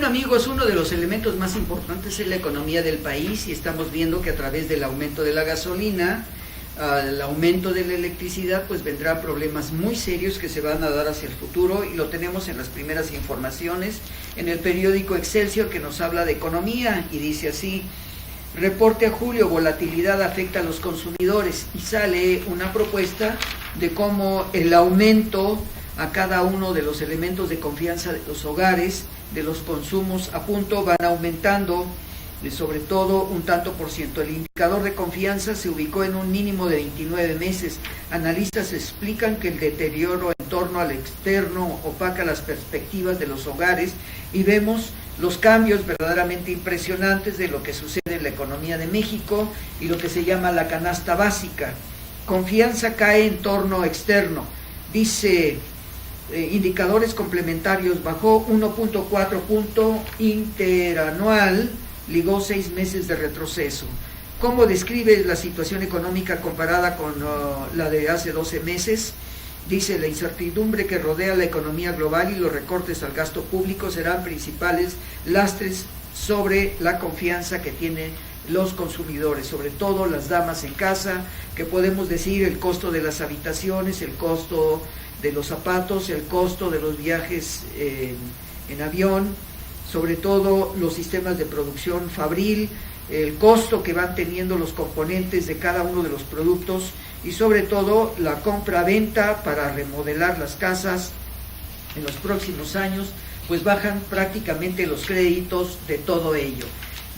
amigos, uno de los elementos más importantes es la economía del país y estamos viendo que a través del aumento de la gasolina, el aumento de la electricidad, pues vendrán problemas muy serios que se van a dar hacia el futuro y lo tenemos en las primeras informaciones en el periódico Excelsior, que nos habla de economía y dice así: reporte a julio, volatilidad afecta a los consumidores, y sale una propuesta de cómo el aumento a cada uno de los elementos de confianza de los hogares, de los consumos a punto, van aumentando sobre todo un tanto por ciento. El indicador de confianza se ubicó en un mínimo de 29 meses. Analistas explican que el deterioro en torno al externo opaca las perspectivas de los hogares y vemos los cambios verdaderamente impresionantes de lo que sucede en la economía de México y lo que se llama la canasta básica. Confianza cae en torno externo. Dice, indicadores complementarios bajó 1.4 punto interanual, ligó 6 meses de retroceso. ¿Cómo describe la situación económica comparada con la de hace 12 meses? Dice, la incertidumbre que rodea la economía global y los recortes al gasto público serán principales lastres sobre la confianza que tienen los consumidores, sobre todo las damas en casa, que podemos decir el costo de las habitaciones, el costo de los zapatos, el costo de los viajes en avión, sobre todo los sistemas de producción fabril, el costo que van teniendo los componentes de cada uno de los productos y sobre todo la compra-venta para remodelar las casas en los próximos años, pues bajan prácticamente los créditos de todo ello.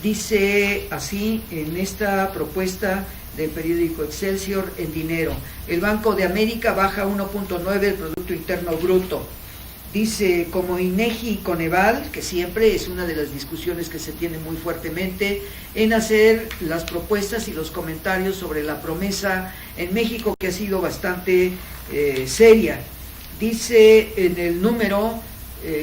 Dice así en esta propuesta del periódico Excelsior en dinero: el Banco de América baja 1.9 el Producto Interno Bruto. Dice, como INEGI y Coneval, que siempre es una de las discusiones que se tiene muy fuertemente en hacer las propuestas y los comentarios sobre la promesa en México, que ha sido bastante seria. Dice en el número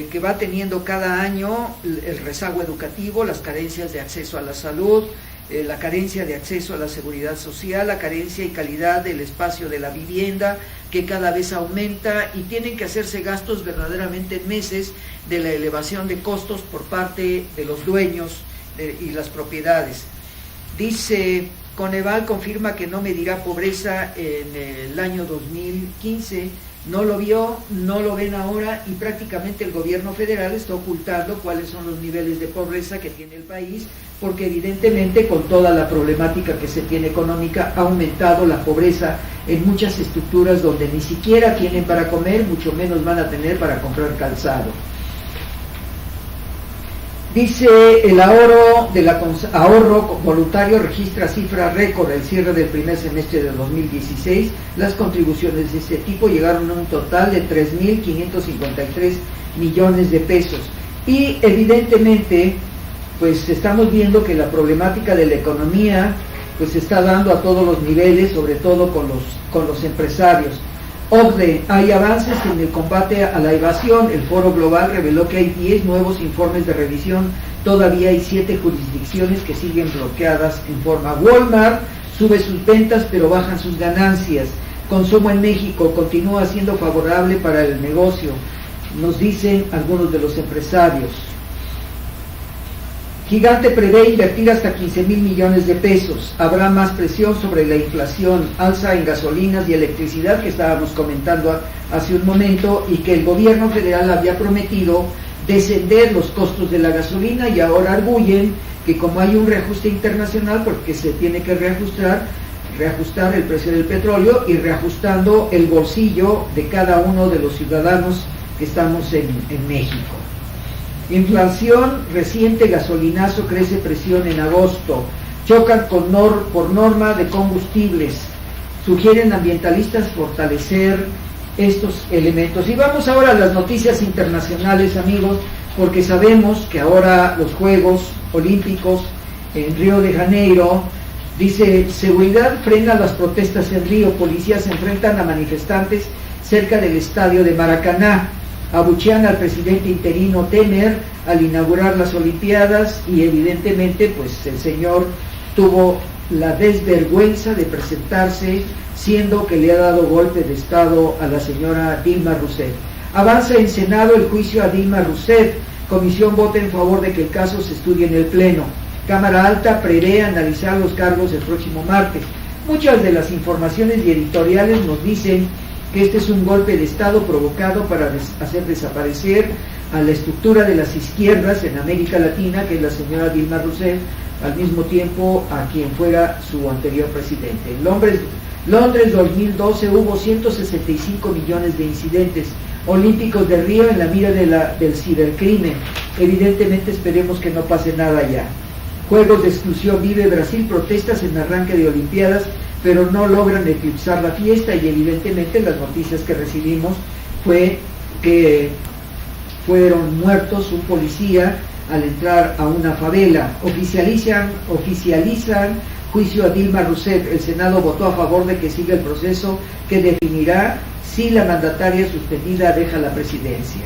que va teniendo cada año el rezago educativo, las carencias de acceso a la salud, la carencia de acceso a la seguridad social, la carencia y calidad del espacio de la vivienda, que cada vez aumenta, y tienen que hacerse gastos verdaderamente en meses de la elevación de costos por parte de los dueños y las propiedades. Dice, Coneval confirma que no medirá pobreza en el año 2015, no lo vio, no lo ven ahora, y prácticamente el gobierno federal está ocultando cuáles son los niveles de pobreza que tiene el país, porque evidentemente con toda la problemática que se tiene económica ha aumentado la pobreza en muchas estructuras donde ni siquiera tienen para comer, mucho menos van a tener para comprar calzado. Dice, el ahorro voluntario registra cifra récord al cierre del primer semestre de 2016. Las contribuciones de este tipo llegaron a un total de 3.553 millones de pesos. Y evidentemente, pues estamos viendo que la problemática de la economía pues se está dando a todos los niveles, sobre todo con los empresarios. OCDE, hay avances en el combate a la evasión. El Foro Global reveló que hay 10 nuevos informes de revisión, todavía hay 7 jurisdicciones que siguen bloqueadas en forma. Walmart sube sus ventas pero bajan sus ganancias. Consumo en México continúa siendo favorable para el negocio, nos dicen algunos de los empresarios. Gigante prevé invertir hasta 15,000 millones de pesos. Habrá más presión sobre la inflación, alza en gasolinas y electricidad, que estábamos comentando hace un momento, y que el gobierno federal había prometido descender los costos de la gasolina, y ahora arguyen que como hay un reajuste internacional, porque se tiene que reajustar el precio del petróleo y reajustando el bolsillo de cada uno de los ciudadanos que estamos en México. Inflación reciente, gasolinazo, crece presión en agosto. Chocan por norma de combustibles. Sugieren ambientalistas fortalecer estos elementos. Y vamos ahora a las noticias internacionales, amigos, porque sabemos que ahora los Juegos Olímpicos en Río de Janeiro, dice, seguridad frena las protestas en Río, policías se enfrentan a manifestantes cerca del estadio de Maracaná. Abuchean al presidente interino Temer al inaugurar las Olimpiadas, y evidentemente pues el señor tuvo la desvergüenza de presentarse, siendo que le ha dado golpe de estado a la señora Dilma Rousseff. Avanza en Senado el juicio a Dilma Rousseff. Comisión vota en favor de que el caso se estudie en el Pleno. Cámara Alta prevé analizar los cargos el próximo martes. Muchas de las informaciones y editoriales nos dicen que este es un golpe de Estado provocado para hacer desaparecer a la estructura de las izquierdas en América Latina, que es la señora Dilma Rousseff, al mismo tiempo a quien fuera su anterior presidente. En Londres 2012 hubo 165 millones de incidentes. Olímpicos de Río en la mira del cibercrimen. Evidentemente esperemos que no pase nada allá. Juegos de exclusión vive Brasil, protestas en arranque de Olimpiadas, pero no logran eclipsar la fiesta, y evidentemente las noticias que recibimos fue que fueron muertos un policía al entrar a una favela. Oficializan juicio a Dilma Rousseff. El Senado votó a favor de que siga el proceso que definirá si la mandataria suspendida deja la presidencia.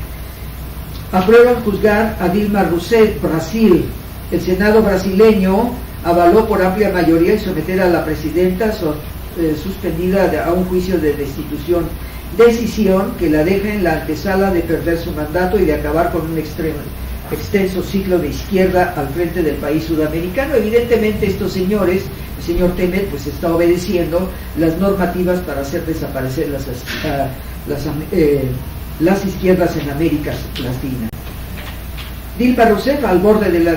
Aprueban juzgar a Dilma Rousseff, Brasil. El Senado brasileño avaló por amplia mayoría el someter a la presidenta suspendida a un juicio de destitución, decisión que la deja en la antesala de perder su mandato y de acabar con un extenso ciclo de izquierda al frente del país sudamericano. Evidentemente estos señores, el señor Temer, pues está obedeciendo las normativas para hacer desaparecer las izquierdas en América Latina. Dilma Rousseff al borde de la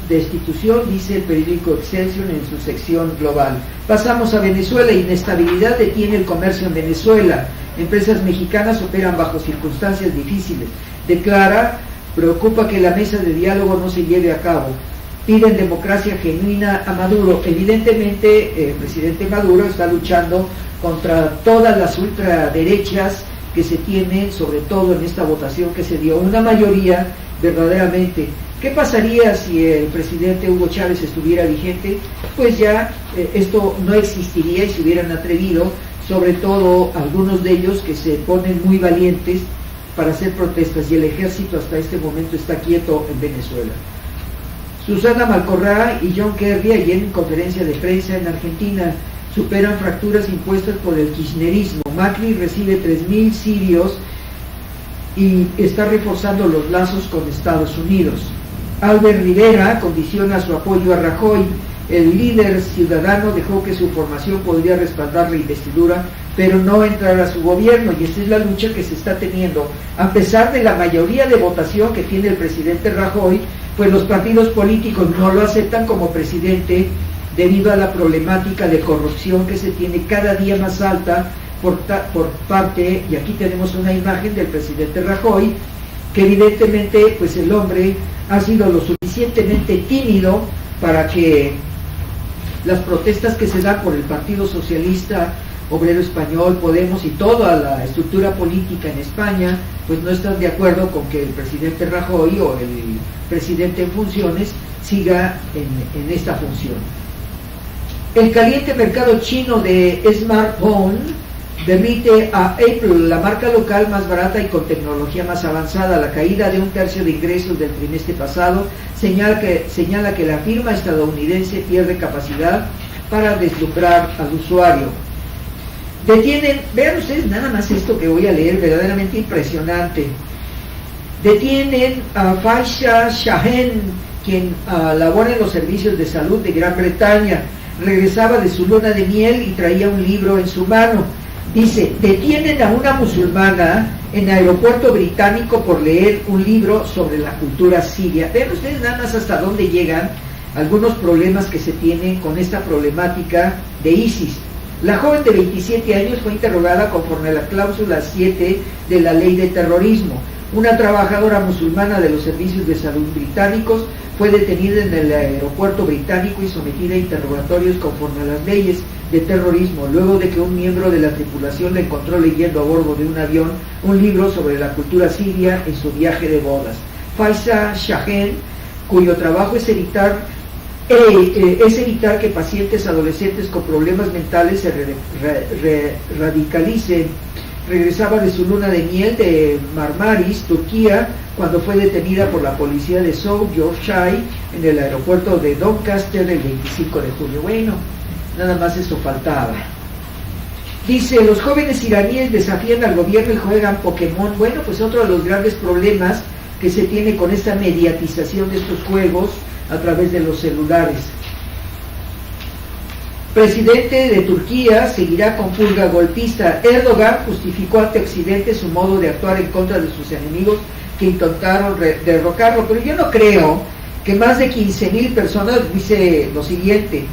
destitución, dice el periódico Excelsior en su sección global. Pasamos a Venezuela. Inestabilidad detiene el comercio en Venezuela. Empresas mexicanas operan bajo circunstancias difíciles. Declara, preocupa que la mesa de diálogo no se lleve a cabo. Piden democracia genuina a Maduro. Evidentemente el presidente Maduro está luchando contra todas las ultraderechas que se tienen, sobre todo en esta votación que se dio, una mayoría verdaderamente. ¿Qué pasaría si el presidente Hugo Chávez estuviera vigente? Pues ya esto no existiría y se hubieran atrevido, sobre todo algunos de ellos que se ponen muy valientes para hacer protestas, y el ejército hasta este momento está quieto en Venezuela. Susana Malcorra y John Kerry ayer en conferencia de prensa en Argentina superan fracturas impuestas por el kirchnerismo. Macri recibe 3.000 sirios y está reforzando los lazos con Estados Unidos. Albert Rivera condiciona su apoyo a Rajoy. El líder ciudadano dejó que su formación podría respaldar la investidura, pero no entrar a su gobierno, y esta es la lucha que se está teniendo. A pesar de la mayoría de votación que tiene el presidente Rajoy, pues los partidos políticos no lo aceptan como presidente debido a la problemática de corrupción que se tiene cada día más alta por parte, y aquí tenemos una imagen del presidente Rajoy, que evidentemente pues el hombre ha sido lo suficientemente tímido para que las protestas que se dan por el Partido Socialista Obrero Español, Podemos y toda la estructura política en España, pues no están de acuerdo con que el presidente Rajoy o el presidente en funciones siga en esta función. El caliente mercado chino de smartphone derrite a Apple, la marca local más barata y con tecnología más avanzada. La caída de 1/3 de ingresos del trimestre pasado señala que la firma estadounidense pierde capacidad para deslumbrar al usuario. Detienen, vean ustedes nada más esto que voy a leer, verdaderamente impresionante. Detienen a Faiza Shaheen, quien labora en los servicios de salud de Gran Bretaña. Regresaba de su luna de miel y traía un libro en su mano. Dice, detienen a una musulmana en aeropuerto británico por leer un libro sobre la cultura siria. Vean ustedes nada más hasta dónde llegan algunos problemas que se tienen con esta problemática de ISIS. La joven de 27 años fue interrogada conforme a la cláusula 7 de la ley de terrorismo. Una trabajadora musulmana de los servicios de salud británicos fue detenida en el aeropuerto británico y sometida a interrogatorios conforme a las leyes de terrorismo, luego de que un miembro de la tripulación la encontró leyendo a bordo de un avión un libro sobre la cultura siria en su viaje de bodas. Faiza Shaheen, cuyo trabajo es evitar que pacientes adolescentes con problemas mentales se radicalicen. Regresaba de su luna de miel de Marmaris, Turquía, cuando fue detenida por la policía de South Yorkshire en el aeropuerto de Doncaster el 25 de julio. Bueno, nada más eso faltaba. Dice, los jóvenes iraníes desafían al gobierno y juegan Pokémon. Bueno, pues otro de los grandes problemas que se tiene con esta mediatización de estos juegos a través de los celulares. Presidente de Turquía seguirá con purga golpista. Erdogan justificó ante Occidente su modo de actuar en contra de sus enemigos que intentaron derrocarlo, pero yo no creo que más de 15,000 personas, dice lo siguiente: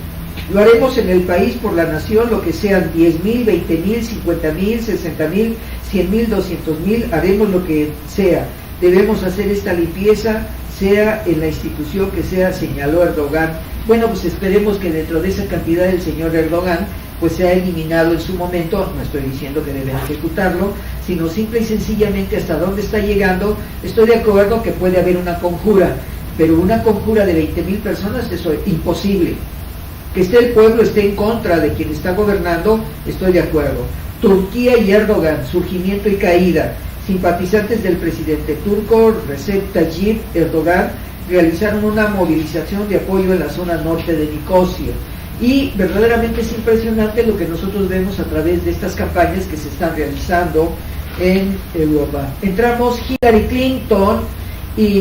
lo haremos en el país por la nación, lo que sean 10,000, 20,000, 50,000, 60,000, 100,000, 200,000, haremos lo que sea. Debemos hacer esta limpieza, sea en la institución que sea, señaló Erdogan. Bueno, pues esperemos que dentro de esa cantidad del señor Erdogan pues se ha eliminado en su momento. No estoy diciendo que deben ejecutarlo, sino simple y sencillamente hasta dónde está llegando. Estoy de acuerdo que puede haber una conjura, pero una conjura de 20,000 personas, eso es imposible. Que esté el pueblo, esté en contra de quien está gobernando, estoy de acuerdo. Turquía y Erdogan, surgimiento y caída. Simpatizantes del presidente turco Recep Tayyip Erdogan realizaron una movilización de apoyo en la zona norte de Nicosia. Y verdaderamente es impresionante lo que nosotros vemos a través de estas campañas que se están realizando en Europa. Entramos Hillary Clinton, y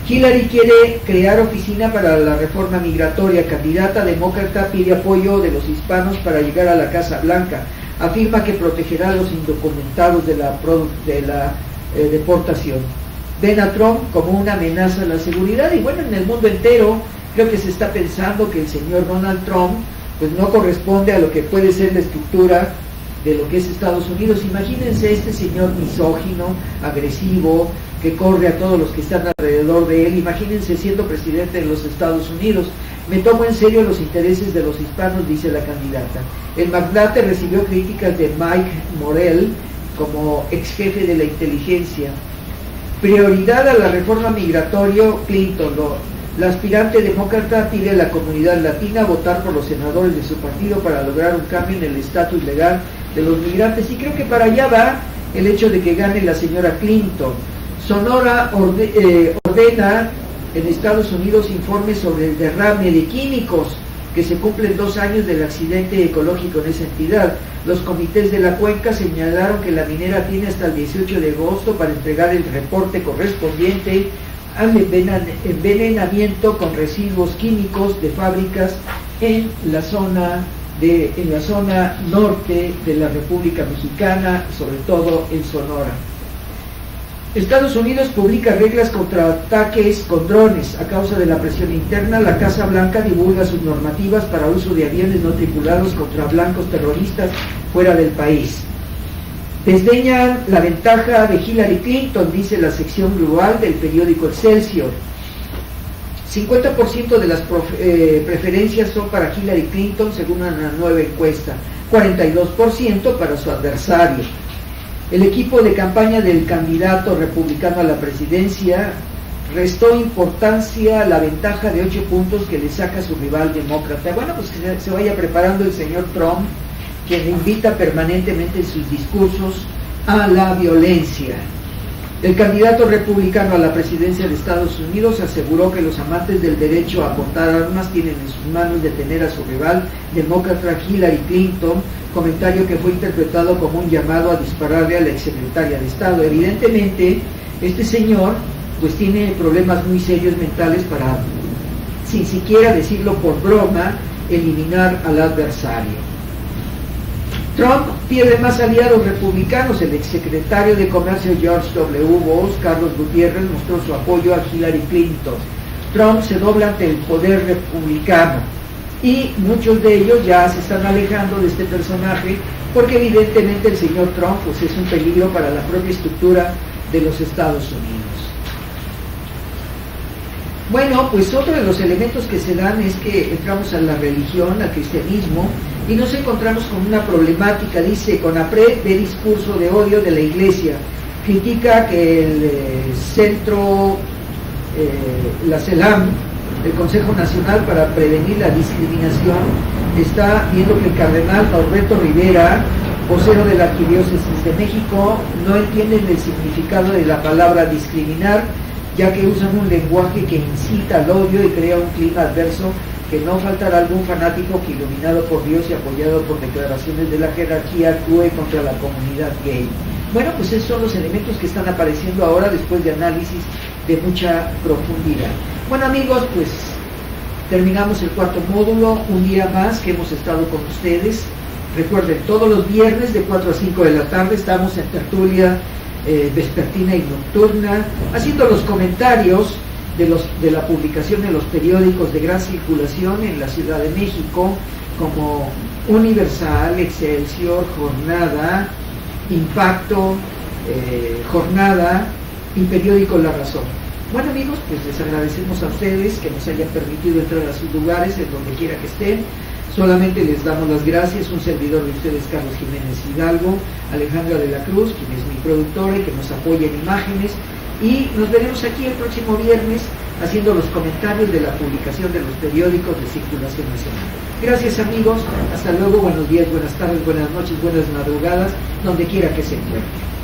Hillary quiere crear oficina para la reforma migratoria. Candidata demócrata pide apoyo de los hispanos para llegar a la Casa Blanca. Afirma que protegerá a los indocumentados de la deportación. Ven a Trump como una amenaza a la seguridad, y bueno, en el mundo entero creo que se está pensando que el señor Donald Trump pues no corresponde a lo que puede ser la estructura de lo que es Estados Unidos. Imagínense este señor misógino, agresivo, que corre a todos los que están alrededor de él. Imagínense siendo presidente de los Estados Unidos. Me tomo en serio los intereses de los hispanos, dice la candidata. El magnate recibió críticas de Mike Morell como ex jefe de la inteligencia. Prioridad a la reforma migratoria. Clinton, la aspirante demócrata, pide a la comunidad latina votar por los senadores de su partido para lograr un cambio en el estatus legal de los migrantes, y creo que para allá va el hecho de que gane la señora Clinton. Sonora ordena en Estados Unidos informes sobre el derrame de químicos, que se cumplen 2 años del accidente ecológico en esa entidad. Los comités de la cuenca señalaron que la minera tiene hasta el 18 de agosto para entregar el reporte correspondiente al envenenamiento con residuos químicos de fábricas en la zona norte de la República Mexicana, sobre todo en Sonora. Estados Unidos publica reglas contra ataques con drones. A causa de la presión interna, la Casa Blanca divulga sus normativas para uso de aviones no tripulados contra blancos terroristas fuera del país. Desdeñan la ventaja de Hillary Clinton, dice la sección global del periódico Excelsior. 50% de las preferencias son para Hillary Clinton, según una nueva encuesta. 42% para su adversario. El equipo de campaña del candidato republicano a la presidencia restó importancia a la ventaja de 8 puntos que le saca su rival demócrata. Bueno, pues que se vaya preparando el señor Trump, quien invita permanentemente en sus discursos a la violencia. El candidato republicano a la presidencia de Estados Unidos aseguró que los amantes del derecho a portar armas tienen en sus manos detener a su rival demócrata Hillary Clinton, comentario que fue interpretado como un llamado a dispararle a la exsecretaria de Estado. Evidentemente, este señor pues tiene problemas muy serios mentales para, sin siquiera decirlo por broma, eliminar al adversario. Trump pierde más aliados republicanos. El exsecretario de Comercio George W. Bush, Carlos Gutiérrez, mostró su apoyo a Hillary Clinton. Trump se dobla ante el poder republicano, y muchos de ellos ya se están alejando de este personaje, porque evidentemente el señor Trump pues es un peligro para la propia estructura de los Estados Unidos. Bueno, pues otro de los elementos que se dan es que entramos a la religión, al cristianismo, y nos encontramos con una problemática. Dice: CONAPRED ve discurso de odio de la Iglesia, critica que el centro, la CELAM, el Consejo Nacional para Prevenir la Discriminación, está viendo que el cardenal Norberto Rivera, vocero de la Arquidiócesis de México, no entienden el significado de la palabra discriminar, ya que usan un lenguaje que incita al odio y crea un clima adverso, que no faltará algún fanático que, iluminado por Dios y apoyado por declaraciones de la jerarquía, actúe contra la comunidad gay. Bueno, pues esos son los elementos que están apareciendo ahora después de análisis de mucha profundidad. Bueno, amigos, pues terminamos el cuarto módulo, un día más que hemos estado con ustedes. Recuerden, todos los viernes de 4 a 5 de la tarde estamos en tertulia vespertina y nocturna, haciendo los comentarios de la publicación de los periódicos de gran circulación en la Ciudad de México, como Universal, Excelsior, Jornada, Impacto, Jornada y periódico La Razón. Bueno, amigos, pues les agradecemos a ustedes que nos hayan permitido entrar a sus lugares, en donde quiera que estén. Solamente les damos las gracias, un servidor de ustedes, Carlos Jiménez Hidalgo, Alejandra de la Cruz, quien es mi productora y que nos apoya en imágenes, y nos veremos aquí el próximo viernes haciendo los comentarios de la publicación de los periódicos de circulación nacional. Gracias, amigos, hasta luego, buenos días, buenas tardes, buenas noches, buenas madrugadas, donde quiera que se encuentren.